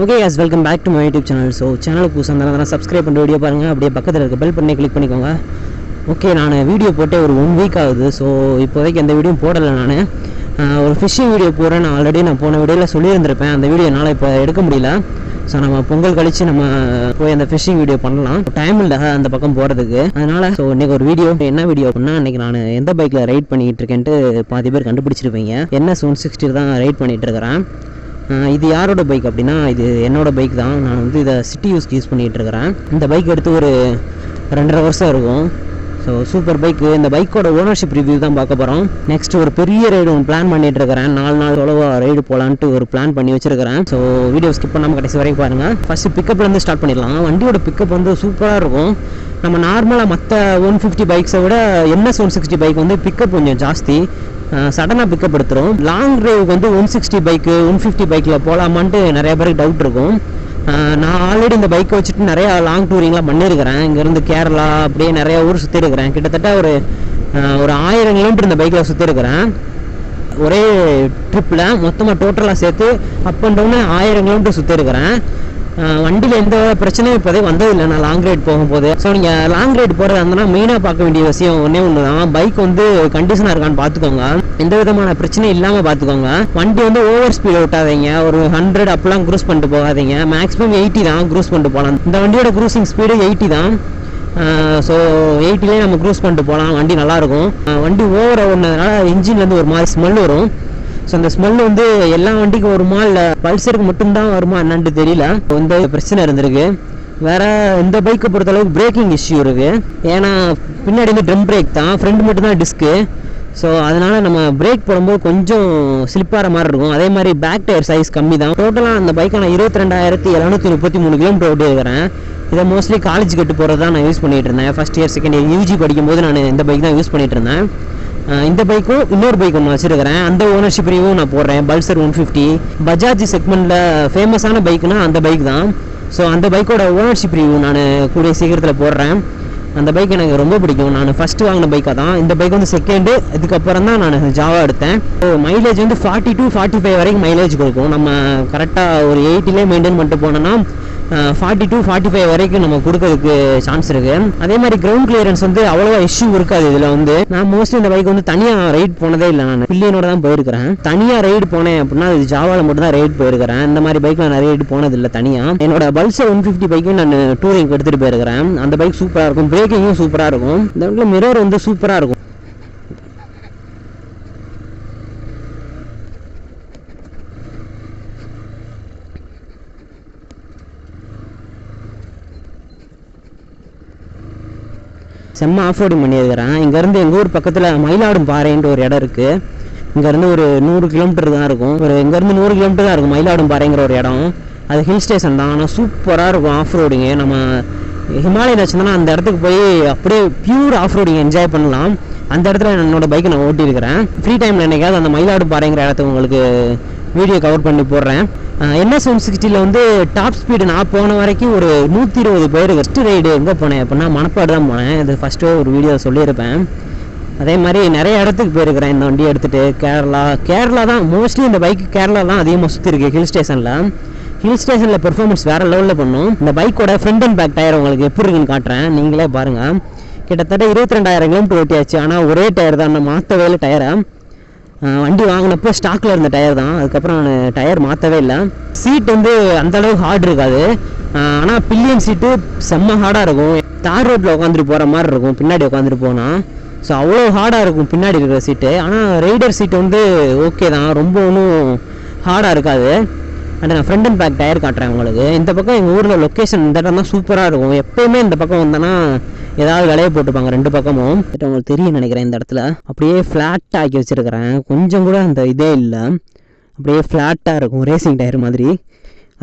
Okay guys, welcome back to my YouTube channel. So சேனலுக்கு புதுசாக இருந்தாலும் சப்ஸ்கிரைப் பண்ணி வீடியோ பாருங்கள். அப்படியே பக்கத்தில் இருக்க பெல் பண்ணி கிளிக் பண்ணிக்கோங்க. ஓகே, நான் வீடியோ போட்டே ஒரு 1 வீக் ஆகுது. ஸோ இப்போதைக்கு எந்த வீடியோவும் போடலை. நான் ஒரு ஃபிஷ்ஷிங் வீடியோ போடுறேன். நான் போன வீடியோவில் சொல்லியிருந்திருப்பேன். அந்த வீடியோ என்னால் இப்போ எடுக்க முடியல. ஸோ நம்ம பொங்கல் கழித்து நம்ம போய் அந்த ஃபிஷ்ஷிங் வீடியோ பண்ணலாம். டைம் இல்லை அந்த பக்கம் போகிறதுக்கு. அதனால் ஸோ இன்றைக்கி ஒரு வீடியோ, என்ன வீடியோ அப்படின்னா, இன்றைக்கி நான் எந்த பைக்கில் ரைட் பண்ணிகிட்டு இருக்கேன்ட்டு பாதி பேர் கண்டுபிடிச்சிருப்பீங்க. NS 160 தான் ரைட் பண்ணிகிட்டு இருக்கிறேன். இது யாரோட பைக் அப்படின்னா, இது என்னோடய பைக் தான். நான் இதை சிட்டி யூஸ் பண்ணிகிட்டு இருக்கிறேன். இந்த பைக் எடுத்து ஒரு 2.5 வருஷம் இருக்கும். So super bike. இந்த பைக்கோட ஓனர்ஷிப் ரிவ்யூ தான் பார்க்க போகிறோம். நெக்ஸ்ட் ஒரு பெரிய ரைடு ஒன்று பிளான் பண்ணிட்டு இருக்கிறேன். 4 நாள் தொலைவாக ரைடு போகலான்ட்டு ஒரு பிளான் பண்ணி வச்சிருக்கிறேன். ஸோ வீடியோ ஸ்கிப் பண்ணாமல் கடைசி வரைக்கும் பாருங்கள். ஃபஸ்ட்டு பிக்கப்லேருந்து ஸ்டார்ட் பண்ணிடலாம். வண்டியோட பிக்கப் சூப்பராக இருக்கும். நம்ம நார்மலாக மற்ற 150 பைக்ஸை விட NS 160 பைக் பிக்கப் கொஞ்சம் ஜாஸ்தி. சடனாக பிக்கப் எடுத்துரும். லாங் ட்ரைவுக்கு 160 பைக்கு 150 பைக்கில் போகலாமான்ட்டு நிறைய பேருக்கு டவுட் இருக்கும். நான் ஆல்ரெடி இந்த பைக்கை வச்சுட்டு நிறையா லாங் டூரிங்லாம் பண்ணியிருக்கிறேன். இங்கேருந்து கேரளா அப்படியே நிறையா ஊர் சுற்றிருக்கிறேன். கிட்டத்தட்ட ஒரு 1000 கிலோமீட்டர் இந்த பைக்கில் சுற்றிருக்கிறேன். ஒரே ட்ரிப்பில் மொத்தமாக டோட்டலாக சேர்த்து அப் அண்ட் டவுன் 1000 கிலோமீட்டர் சுற்றிருக்கிறேன். வண்டியில் எந்த பிரச்சனையும் இப்போதைக்கு வந்ததில்லை நான் லாங் ரைட் போகும்போது. ஸோ நீங்கள் லாங் ரைட் போகிறதா இருந்தால் மெயினாக பார்க்க வேண்டிய விஷயம் ஒன்று தான், பைக் கண்டிஷனாக இருக்கான்னு பார்த்துக்கோங்க. எந்த விதமான பிரச்சனையும் இல்லாமல் பார்த்துக்கோங்க. வண்டி ஓவர் ஸ்பீட் விட்டாதீங்க. ஒரு 100 அப்பெல்லாம் க்ரூஸ் பண்ணிட்டு போகாதீங்க. மேக்ஸிமம் 80 தான் க்ரூஸ் பண்ணிட்டு போகலாம். இந்த வண்டியோட க்ரூசிங் ஸ்பீடு 80 தான். ஸோ 80லேயே நம்ம க்ரூஸ் பண்ணிட்டு போகலாம். வண்டி நல்லாயிருக்கும். வண்டி ஓவர் ஓடுனதுனால இன்ஜின்லேருந்து ஒரு மாதிரி ஸ்மெல் வரும். ஸோ அந்த ஸ்மெல் எல்லா வண்டிக்கும் வருமா இல்லை பல்சருக்கு மட்டும்தான் வருமா என்னன்ட்டு தெரியல. இந்த பிரச்சனை இருந்திருக்கு. வேறு இந்த பைக்கை பொறுத்தளவுக்கு பிரேக்கிங் இஷ்யூ இருக்குது. ஏன்னா பின்னாடி ட்ரம் பிரேக் தான், ஃப்ரண்ட் மட்டும் தான் டிஸ்க்கு. ஸோ அதனால் நம்ம பிரேக் போடும்போது கொஞ்சம் ஸ்லிப்பாகிற மாதிரி இருக்கும். அதே மாதிரி பேக் டயர் சைஸ் கம்மி தான். டோட்டலாக அந்த பைக்கை நான் 22,733 கிலோமீட்டர் ஓட்டி இருக்கிறேன். இதை மோஸ்ட்லி காலேஜ் கட்டு போகிறது தான் நான் யூஸ் பண்ணிகிட்டு இருந்தேன். First year second year UG படிக்கும்போது நான் இந்த பைக் தான் யூஸ் பண்ணிகிட்டு இருந்தேன். இந்த பைக்கும் இன்னொரு பைக் ஒன்று வச்சுருக்கிறேன். அந்த ஓனர்ஷிப் ரிவ்யூ நான் போடுறேன். பல்சர் 150 பஜாஜ் செக்மெண்ட்டில் ஃபேமஸான பைக்குனா அந்த பைக் தான். ஸோ அந்த பைக்கோட ஓனர்ஷிப் ரிவ்யூ நான் கூடிய சீக்கிரத்தில் போடுறேன். அந்த பைக் எனக்கு ரொம்ப பிடிக்கும். நான் ஃபஸ்ட்டு வாங்கின பைக்காக தான். இந்த பைக் செகண்டு. இதுக்கப்புறம் தான் நான் ஜாவா எடுத்தேன். ஸோ மைலேஜ் 40 to 45 வரைக்கும் மைலேஜ் கொடுக்கும். நம்ம கரெக்டாக ஒரு 80லே மெயின்டைன் பண்ணிட்டு போனோன்னா 40 to 45 வரைக்கும் நம்ம கொடுக்கறதுக்கு சான்ஸ் இருக்கு. அதே மாதிரி கிரவுண்ட் கிளியரன்ஸ் அவ்வளோவா இஷ்யூ இருக்காது. இதில் நான் மோஸ்ட்லி இந்த பைக் தனியாக ரைட் போனதே இல்லை. நான் பில்லியனோட தான் போயிருக்கிறேன். தனியாக ரைடு போனேன் அப்படின்னா அது ஜாவாவில் மட்டும் தான் ரைட் போயிருக்கிறேன். இந்த மாதிரி பைக் நான் நிறைய ரைடு போனதில்லை தனியாக. என்னோட பல்சர் 150 பைக்கும் நான் டூரிங் எடுத்துகிட்டு போயிருக்கிறேன். அந்த பைக் சூப்பராக இருக்கும். பிரேக்கிங்கும் சூப்பராக இருக்கும். இந்த இடத்துல மிரர் சூப்பராக இருக்கும். செம்ம ஆஃப் ரோடிங் பண்ணியிருக்கிறேன். இங்கேருந்து எங்கள் ஊர் பக்கத்தில் மயிலாடும்பாறைன்ட்டு ஒரு இடம் இருக்குது. இங்கேருந்து ஒரு 100 கிலோமீட்டர் தான் இருக்கும். இங்கேருந்து 100 கிலோமீட்டர் தான் இருக்கும் மயிலாடும்பாறைங்கிற ஒரு இடம். அது ஹில் ஸ்டேஷன் தான். ஆனால் சூப்பராக இருக்கும் ஆஃப் ரோடிங்கு. நம்ம ஹிமாலயன் வச்சுருந்தோன்னா அந்த இடத்துக்கு போய் அப்படியே பியூர் ஆஃப் ரோடிங் என்ஜாய் பண்ணலாம். அந்த இடத்துல என்னோடய பைக்கை நான் ஓட்டியிருக்கிறேன். ஃப்ரீ டைமில் என்னைக்காவது அந்த மயிலாடும்பாறைங்கிற இடத்துக்கு உங்களுக்கு வீடியோ கவர் பண்ணி போடுறேன். NS 160 டாப் ஸ்பீடு நான் போன வரைக்கும் ஒரு 120 பேர். ஃபஸ்ட்டு ரைடு எங்கே போனேன் அப்படின்னா மணப்பாடு தான் போனேன். இது ஃபஸ்ட்டு ஒரு வீடியோ சொல்லியிருப்பேன். அதே மாதிரி நிறைய இடத்துக்கு போயிருக்கிறேன் இந்த வண்டியை எடுத்துகிட்டு. கேரளா தான் மோஸ்ட்லி இந்த பைக்கு கேரளா தான் அதிகமாக சுற்றிருக்கு. ஹில் ஸ்டேஷனில் பெர்ஃபார்மன்ஸ் வேறு லெவலில் பண்ணும். இந்த பைக்கோட ஃப்ரண்ட் அண்ட் பேக் டயர் உங்களுக்கு எப்படி இருக்குன்னு காட்டுறேன், நீங்களே பாருங்கள். கிட்டத்தட்ட 22,000 கிலோமீட்டர் ஓட்டியாச்சு. ஆனால் ஒரே டயர் தான், நான் மாற்றவே இல்லை டயரை. வண்டி வாங்கினப்போ ஸ்டாக்கில் இருந்த டயர் தான். அதுக்கப்புறம் நான் டயர் மாற்றவே இல்லை. சீட் அந்தளவுக்கு ஹார்ட் இருக்காது. ஆனால் பில்லியன் சீட்டு செம்ம ஹார்டாக இருக்கும். தார் ரோட்டில் உட்காந்துட்டு போகிற மாதிரி இருக்கும் பின்னாடி உட்காந்துட்டு போனால். ஸோ அவ்வளோ ஹார்டாக இருக்கும் பின்னாடி இருக்கிற சீட்டு. ஆனால் ரைடர் சீட்டு ஓகே தான், ரொம்ப ஒன்றும் ஹார்டாக இருக்காது. அண்ட் நான் ஃப்ரண்ட் அண்ட் பேக் டயர் காட்டுறேன் உங்களுக்கு. இந்த பக்கம் எங்கள் ஊரில் லொக்கேஷன் இந்த இடம் தான் சூப்பராக இருக்கும். எப்போயுமே இந்த பக்கம் வந்தோன்னா ஏதாவது விலையை போட்டுப்பாங்க 2 பக்கமும். உங்களுக்கு தெரியும் நினைக்கிறேன். இந்த இடத்துல அப்படியே ஃப்ளாட்டாக ஆக்கி வச்சுருக்கிறேன். கொஞ்சம் கூட அந்த இதே இல்லை, அப்படியே ஃப்ளாட்டாக இருக்கும் ரேசிங் டயர் மாதிரி.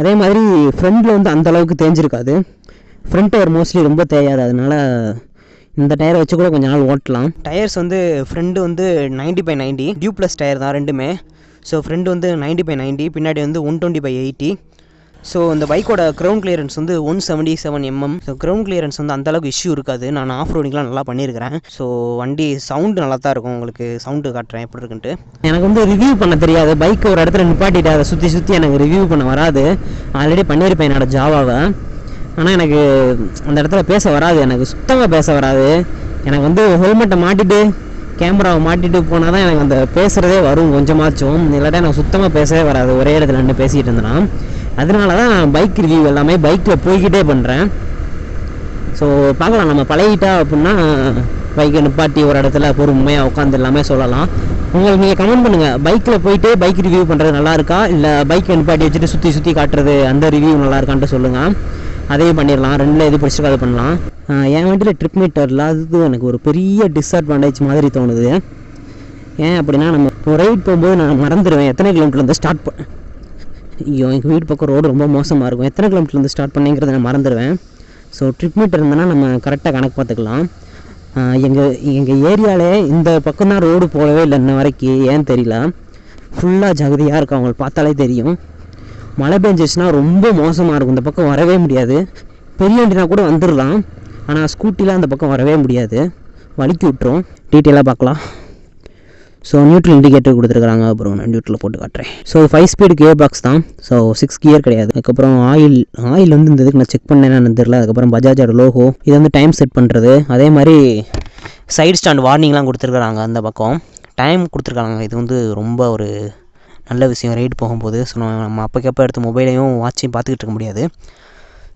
அதே மாதிரி ஃப்ரண்டில் அந்தளவுக்கு தேஞ்சிருக்காது. ஃப்ரண்ட் டயர் மோஸ்ட்லி ரொம்ப தேயாது. அதனால் இந்த டயரை வச்சு கூட கொஞ்சம் நாள் ஓட்டலாம். டயர்ஸ் ஃப்ரண்ட் 90/90 டியூப்ளஸ் டயர் தான் ரெண்டுமே. ஸோ ஃப்ரண்ட் 90/90, பின்னாடி 120/80. ஸோ இந்த பைக்கோட க்ரௌண்ட் கிளியரன்ஸ் வந்து 177 mm. ஸோ க்ரௌண்ட் கிளியரன்ஸ் வந்து அந்தளவுக்கு இஷ்யூ இருக்காது. நான் ஆஃப் ரோடிங்லாம் நல்லா பண்ணியிருக்கிறேன். ஸோ வண்டி சவுண்டு நல்லா தான் இருக்கும். உங்களுக்கு சவுண்டு காட்டுறேன் எப்படி இருக்குன்ட்டு. எனக்கு வந்து ரிவ்யூ பண்ண தெரியாது. பைக் ஒரு இடத்துல நிப்பாட்டிட்டு அதை சுற்றி எனக்கு ரிவ்யூ பண்ண வராது. ஆல்ரெடி பண்ணியிருப்பேன் என்னோடய ஜாவாவை. ஆனால் எனக்கு அந்த இடத்துல பேச வராது. எனக்கு சுத்தமாக பேச வராது. எனக்கு வந்து ஹெல்மெட்டை மாட்டிட்டு கேமராவை மாட்டிட்டு போனால் தான் எனக்கு அந்த பேசுகிறதே வரும் கொஞ்சமாச்சும். இல்லாட்டா எனக்கு சுத்தமாக பேசவே வராது. ஒரே இடத்துல நின்று பேசிகிட்டு இருந்தேன்னா. அதனால தான் நான் பைக் ரிவ்யூ எல்லாமே பைக்கில் போய்கிட்டே பண்ணுறேன். ஸோ பார்க்கலாம், நம்ம பழகிட்டா அப்படின்னா பைக்கை நிப்பாட்டி ஒரு இடத்துல பொறுமையாக உட்காந்து எல்லாமே சொல்லலாம். உங்களுக்கு நீங்கள் கமெண்ட் பண்ணுங்கள், பைக்கில் போயிட்டு பைக் ரிவ்யூ பண்ணுறது நல்லா இருக்கா, இல்லை பைக்கை நிப்பாட்டி வச்சுட்டு சுற்றி காட்டுறது அந்த ரிவ்யூ நல்லா இருக்கான்ட்டு சொல்லுங்கள். அதையும் பண்ணிடலாம். ரெண்டில் எது பிடிச்சிருக்கோ அதை பண்ணலாம். என் வண்டியில் ட்ரிப் மீட்டரில் அது எனக்கு ஒரு பெரிய டிஸ்அட்வான்டேஜ் மாதிரி தோணுது. ஏன் அப்படின்னா, நம்ம ரைட் போகும்போது நான் மறந்துடுவேன் எத்தனை கிலோமீட்டர்லேருந்து ஸ்டார்ட் ஐயோ, எங்கள் வீடு பக்கம் ரோடு ரொம்ப மோசமாக இருக்கும். எத்தனை கிலோமீட்டர்லேருந்து ஸ்டார்ட் பண்ணிங்கிறத நான் மறந்துடுவேன். ஸோ ட்ரிப் மீட்டர் இருந்தேன்னா நம்ம கரெக்டாக கணக்கு பார்த்துக்கலாம். எங்கள் ஏரியாவிலே இந்த பக்கம் தான் ரோடு போகவே இல்லை இன்ன வரைக்கும். ஏன்னு தெரியல, ஃபுல்லாக ஜகதியாக இருக்கும். அவங்களுக்கு பார்த்தாலே தெரியும். மழை பெஞ்சிச்சுன்னா ரொம்ப மோசமாக இருக்கும். இந்த பக்கம் வரவே முடியாது. பெரிய வண்டினா கூட வந்துடலாம், ஆனால் ஸ்கூட்டிலாம் அந்த பக்கம் வரவே முடியாது, வலிக்கி விட்டுரும். டீட்டெயிலாக பார்க்கலாம். ஸோ நியூட்ரல் இண்டிகேட்டர் கொடுத்துருக்காங்க. அப்புறம் நான் நியூட்ரலில் போட்டு காட்டுறேன். ஸோ 5 ஸ்பீடு கியர் பாக்ஸ் தான். ஸோ 6 கியர் கிடையாது. அதுக்கப்புறம் ஆயில் வந்து இந்த இதுக்கு நான் செக் பண்ணேன்னு தெரியல. அதுக்கப்புறம் பஜாஜோட லோகோ, இது வந்து டைம் செட் பண்ணுறது. அதே மாதிரி சைடு ஸ்டாண்ட் வார்னிங்லாம் கொடுத்துருக்குறாங்க. அந்த பக்கம் டைம் கொடுத்துருக்காங்க. இது வந்து ரொம்ப ஒரு நல்ல விஷயம் ரைடு போகும்போது. ஸோ நம்ம அப்போக்கப்போ எடுத்து மொபைலையும் வாட்சையும் பார்த்துக்கிட்டு இருக்க முடியாது.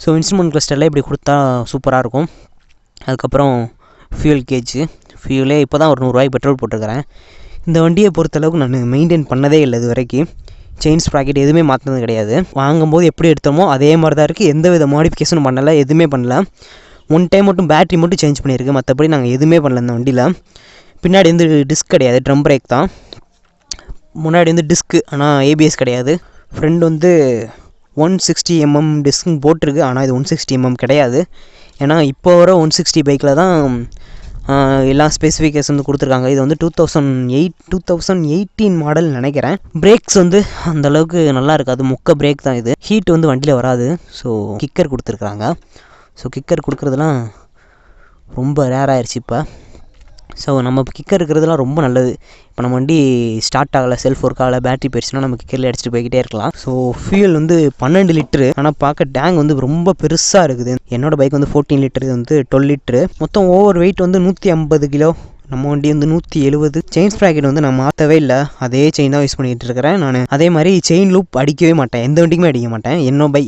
ஸோ இன்ஸ்ட்ருமெண்ட் கிளஸ்டரில் இப்படி கொடுத்தா சூப்பராக இருக்கும். அதுக்கப்புறம் ஃபியூல் கேஜ், ஃபியூலே இப்போ தான் ஒரு 100 ரூபாய்க்கு பெட்ரோல் போட்டிருக்கிறேன். இந்த வண்டியை பொறுத்தளவுக்கு நான் மெயின்டைன் பண்ணதே இல்லை இது வரைக்கும். செயின் ஸ்ப்ராக்கெட் எதுவுமே மாற்றினது கிடையாது. வாங்கும்போது எப்படி எடுத்தோமோ அதே மாதிரி தான் இருக்குது. எந்த வித மாடிஃபிகேஷனும் பண்ணலை, எதுவுமே பண்ணல. ஒன் டைம் மட்டும் பேட்ரி மட்டும் சேஞ்ச் பண்ணியிருக்கு. மற்றபடி நாங்கள் எதுவுமே பண்ணல இந்த வண்டியில். பின்னாடி வந்து டிஸ்க் கிடையாது, ட்ரம் பிரேக் தான். முன்னாடி வந்து டிஸ்க்கு, ஆனால் ஏபிஎஸ் கிடையாது. ஃப்ரெண்ட் வந்து 160 mm டிஸ்க் போட்டிருக்கு, ஆனால் இது 160 mm கிடையாது. ஏன்னா இப்போ வர 160 பைக்கில் தான் எல்லா ஸ்பெசிஃபிகேஷன் வந்து கொடுத்துருக்காங்க. இது வந்து 2018 மாடல் நினைக்கிறேன். பிரேக்ஸ் வந்து அந்தளவுக்கு நல்லா இருக்காது, மொக்க பிரேக் தான் இது. ஹீட் வந்து வண்டியில் வராது. ஸோ கிக்கர் கொடுத்துருக்குறாங்க. ஸோ கிக்கர் கொடுக்குறதுலாம் ரொம்ப ரேர் ஆயிடுச்சு இப்போ. ஸோ நம்ம கிக்கர் இருக்கிறதுலாம் ரொம்ப நல்லது. இப்போ நம்ம வண்டி ஸ்டார்ட் ஆகலை, செல்ஃப் ஒர்க் ஆகலை, பேட்டரி போயிடுச்சுன்னா நம்ம கிக்கரில் அடிச்சுட்டு போய்கிட்டே இருக்கலாம். ஸோ ஃபியூல் வந்து 12 லிட்டரு, ஆனால் பார்க்க டேங்க் வந்து ரொம்ப பெருசாக இருக்குது. என்னோடய பைக் வந்து 14 லிட்டரு, இது வந்து 12 லிட்டரு. மொத்தம் ஓவர் வெயிட் வந்து 150 கிலோ. நம்ம வண்டி வந்து 170. செயின் ஸ்ப்ராக்கெட் வந்து நான் மாற்றவே இல்லை, அதே செயின் தான் யூஸ் பண்ணிகிட்டு இருக்கிறேன் நான். அதே மாதிரி செயின் லூப் அடிக்கவே மாட்டேன், எந்த வண்டிக்குமே அடிக்க மாட்டேன்.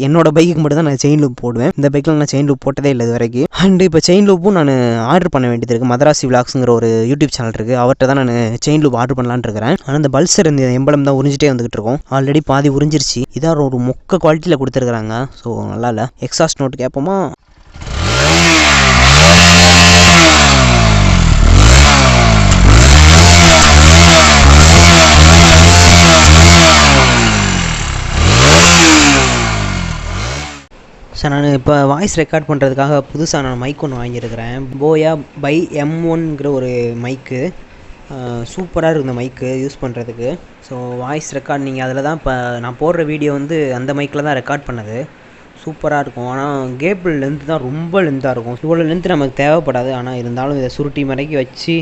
என்னோட பைக்குக்கு மட்டும் தான் நான் செயின் லூப் போடுவேன். இந்த பைக்கில் நான் செயின் லூப் போட்டதே இல்லை இது வரைக்கும். அண்ட் இப்போ செயின் லூப்பும் நான் ஆர்டர் பண்ண வேண்டியது இருக்குது. மதராசி விலாக்ஸுங்கிற ஒரு யூடியூப் சேனல் இருக்குது, அவர்கிட்ட தான் நான் செயின் லூப் ஆர்டர் பண்ணலான்னு இருக்கிறேன். ஆனால் இந்த பல்சர் இந்த எம்பளம் தான் உறிஞ்சிட்டே வந்துகிட்டு இருக்கோம். ஆல்ரெடி பாதி உறிஞ்சிருச்சு. இதான் ஒரு மொக்க குவாலிட்டியில் கொடுத்துருக்குறாங்க. ஸோ நல்லா இல்லை. எக்ஸாஸ்ட் நோட்டு கேட்போமா? சார், நான் இப்போ வாய்ஸ் ரெக்கார்ட் பண்ணுறதுக்காக புதுசாக நான் மைக் ஒன்று வாங்கியிருக்கிறேன். போயா பை M1ங்கிற ஒரு மைக்கு. சூப்பராக இருக்குது இந்த மைக்கு யூஸ் பண்ணுறதுக்கு. ஸோ வாய்ஸ் ரெக்கார்ட் நீங்கள் அதில் தான் இப்போ நான் போடுற வீடியோ வந்து அந்த மைக்கில் தான் ரெக்கார்ட் பண்ணது. சூப்பராக இருக்கும். ஆனால் கேபிள் லென்த்து தான் ரொம்ப லென்த்தாக இருக்கும். இவ்வளோ லென்த்து நமக்கு தேவைப்படாது, ஆனால் இருந்தாலும் இதை சுருட்டி மடக்கி வச்சு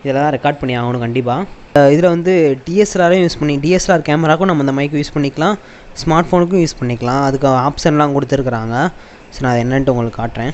இதில் தான் ரெக்கார்ட் பண்ணி ஆகணும் கண்டிப்பாக. இதில் வந்து டிஎஸ்எல்ஆரையும் யூஸ் பண்ணி, டிஎஸ்எல்ஆர் கேமராக்கும் நம்ம இந்த மைக்கு யூஸ் பண்ணிக்கலாம், ஸ்மார்ட் ஃபோனுக்கும் யூஸ் பண்ணிக்கலாம். அதுக்கு ஆப்ஷன்லாம் கொடுத்துருக்குறாங்க. ஸோ நான் அதை என்னன்ட்டு உங்களுக்கு காட்டுறேன்.